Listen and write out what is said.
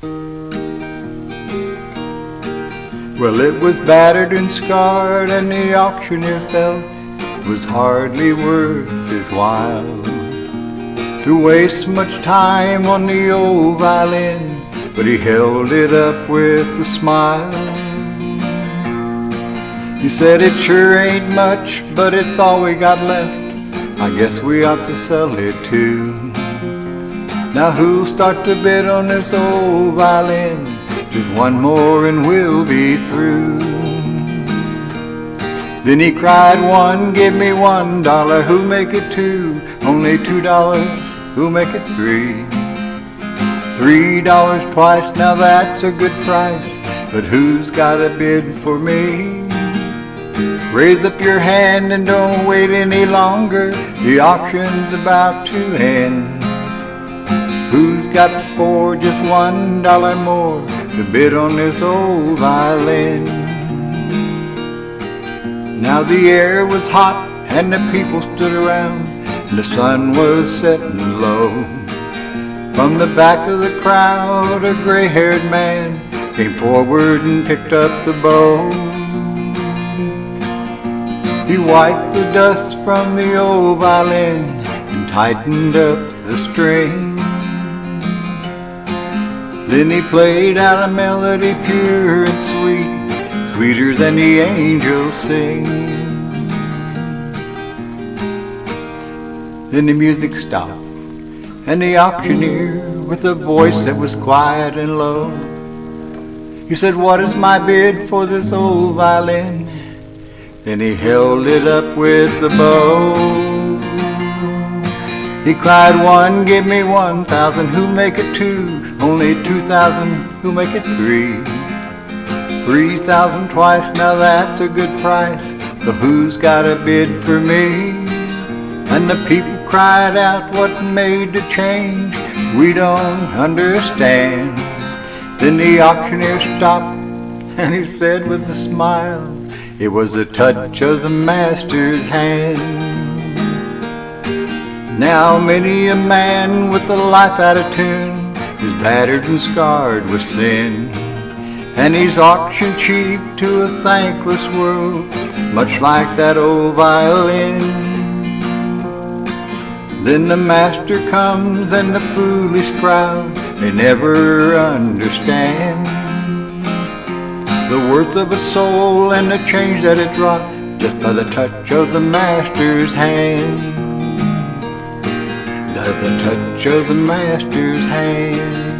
Well, it was battered and scarred, and the auctioneer felt it was hardly worth his while to waste much time on the old violin, but he held it up with a smile. He said, "It sure ain't much, but it's all we got left. I guess we ought to sell it too. Now who'll start to bid on this old violin? Just one more and we'll be through." Then he cried, "One, give me $1. Who'll make it two? Only $2. Who'll make it three? $3 twice, now that's a good price. But who's got a bid for me? Raise up your hand and don't wait any longer. The auction's about to end. Who's got for just $1 more to bid on this old violin?" Now the air was hot and the people stood around, and the sun was setting low. From the back of the crowd, a gray-haired man came forward and picked up the bow. He wiped the dust from the old violin and tightened up the string. Then he played out a melody pure and sweet, sweeter than the angels sing. Then the music stopped, and the auctioneer, with a voice that was quiet and low, he said, "What is my bid for this old violin?" Then he held it up with the bow. He cried, "One, give me 1,000. Who'll make it two? Only 2,000. Who'll make it three? 3,000 twice, now that's a good price. But who's got a bid for me?" And the people cried out, "What made the change? We don't understand." Then the auctioneer stopped and he said with a smile, "It was a touch of the master's hand." Now many a man with a life out of tune is battered and scarred with sin, and he's auctioned cheap to a thankless world, much like that old violin. Then the master comes and the foolish crowd, they never understand the worth of a soul and the change that it wrought just by the touch of the master's hand. By the touch of the master's hand.